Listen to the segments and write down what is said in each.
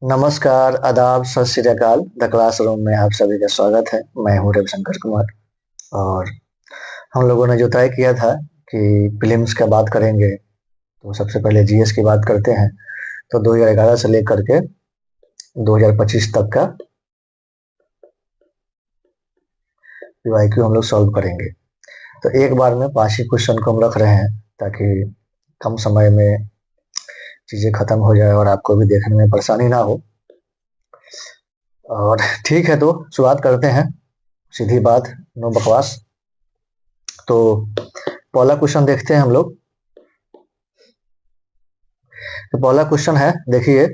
नमस्कार, आदाब, सत श्री अकाल। द क्लासरूम में आप सभी का स्वागत है। मैं हूँ रविशंकर कुमार। और हम लोगों ने जो तय किया था कि प्रीलिम्स का बात करेंगे, तो सबसे पहले जीएस की बात करते हैं। तो 2011 से लेकर के 2025 तक का पीवाईक्यू हम लोग सॉल्व करेंगे। तो एक बार में 5 ही क्वेश्चन को हम रख रहे हैं, ताकि कम समय में चीज़ें खत्म हो जाए और आपको भी देखने में परेशानी ना हो। और ठीक है, तो शुरुआत करते हैं। सीधी बात, नो बकवास। तो पहला क्वेश्चन देखते हैं हम लोग। तो पहला क्वेश्चन है, देखिए,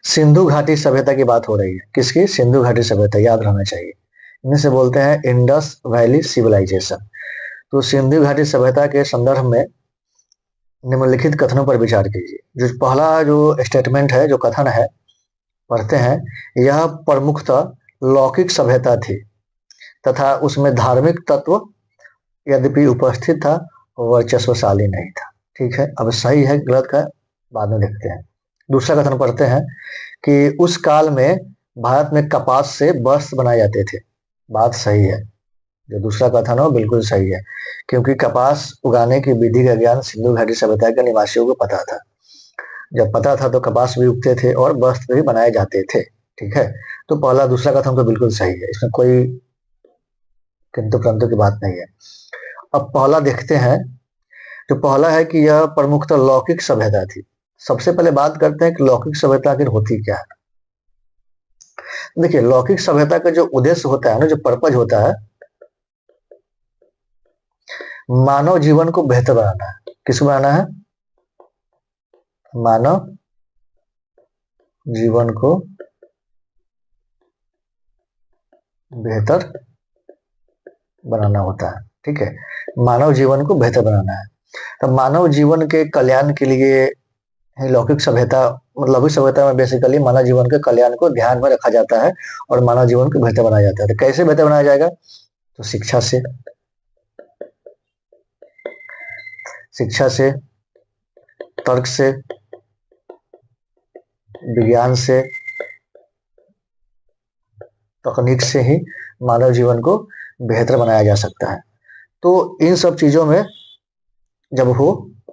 सिंधु घाटी सभ्यता की बात हो रही है। किसकी? सिंधु घाटी सभ्यता, याद रहना चाहिए। इन्हें से बोलते हैं इंडस वैली सिविलाइजेशन। तो सिंधु घाटी सभ्यता के संदर्भ में निम्नलिखित कथनों पर विचार कीजिए। जो पहला जो स्टेटमेंट है, जो कथन है, पढ़ते हैं। यह प्रमुखतः लौकिक सभ्यता थी तथा उसमें धार्मिक तत्व यद्यपि उपस्थित था, वर्चस्वशाली नहीं था। ठीक है, अब सही है गलत का बाद में देखते हैं। दूसरा कथन पढ़ते हैं कि उस काल में भारत में कपास से वस्त्र बनाए जाते थे। बात सही है, जो दूसरा कथन हो बिल्कुल सही है, क्योंकि कपास उगाने की विधि का ज्ञान सिंधु घाटी सभ्यता के निवासियों को पता था। जब पता था तो कपास भी उगते थे और वस्त्र भी बनाए जाते थे। ठीक है, तो पहला दूसरा कथन तो बिल्कुल सही है, इसमें कोई किंतु परंतु की बात नहीं है। अब पहला देखते हैं। जो पहला है कि यह प्रमुखतः लौकिक सभ्यता थी। सबसे पहले बात करते हैं कि लौकिक सभ्यता आखिर होती क्या है। देखिए, लौकिक सभ्यता का जो उद्देश्य होता है ना, जो पर्पज होता है, मानव जीवन को बेहतर बनाना है। किसको बनाना है? मानव जीवन को बेहतर बनाना होता है। ठीक है, मानव जीवन को बेहतर बनाना है। तो मानव जीवन के कल्याण के लिए लौकिक सभ्यता, मतलब लौकिक सभ्यता में बेसिकली मानव जीवन के कल्याण को ध्यान में रखा जाता है और मानव जीवन को बेहतर बनाया जाता है। तो कैसे बेहतर बनाया जाएगा? तो शिक्षा से, तर्क से, विज्ञान से, तकनीक से ही मानव जीवन को बेहतर बनाया जा सकता है। तो इन सब चीजों में जब हो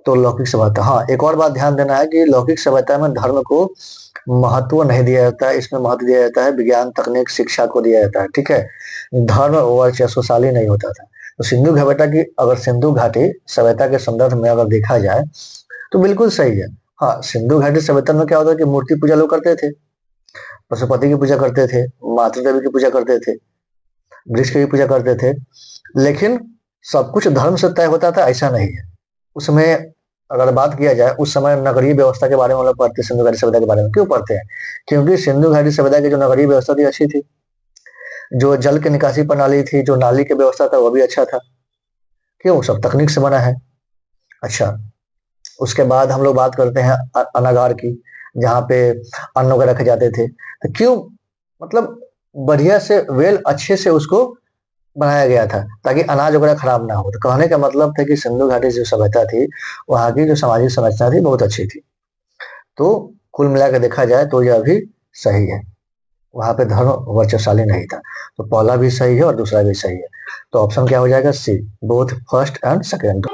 तो लौकिक सभ्यता। हाँ, एक और बात ध्यान देना है कि लौकिक सभ्यता में धर्म को महत्व नहीं दिया जाता है, इसमें महत्व दिया जाता है विज्ञान, तकनीक, शिक्षा को दिया जाता है। ठीक है, धर्म वर्चस्वशाली नहीं होता था। तो सिंधु घाटी सभ्यता के संदर्भ में अगर देखा जाए तो बिल्कुल सही है। हाँ, सिंधु घाटी सभ्यता में क्या होता है कि मूर्ति पूजा लोग करते थे, पशुपति की पूजा करते थे, मातृ देवी की पूजा करते थे, वृक्ष की भी पूजा करते थे। लेकिन सब कुछ धर्म से तय होता था, ऐसा नहीं है। उसमें अगर बात किया जाए, उस समय नगरीय व्यवस्था के बारे में हम लोग पढ़ते, सिंधु घाटी सभ्यता के बारे में क्यों पढ़ते हैं? क्योंकि सिंधु घाटी सभ्यता की जो नगरीय व्यवस्था थी अच्छी थी, जो जल की निकासी प्रणाली थी, जो नाली की व्यवस्था था, वो भी अच्छा था। क्यों? सब तकनीक से बना है। अच्छा, उसके बाद हम लोग बात करते हैं अनागार की, जहाँ पे अन्न वगैरह रखे जाते थे। तो क्यों? मतलब बढ़िया से, अच्छे से उसको बनाया गया था ताकि अनाज वगैरह खराब ना हो। तो कहने का मतलब था कि सिंधु घाटी जो सभ्यता थी, वहां की जो सामाजिक संरचना थी बहुत अच्छी थी। तो कुल मिलाकर देखा जाए तो यह भी सही है, वहां पे धर्म वर्चस्वशाली नहीं था। तो पहला भी सही है और दूसरा भी सही है। तो ऑप्शन क्या हो जाएगा? सी, बोथ फर्स्ट एंड सेकेंड।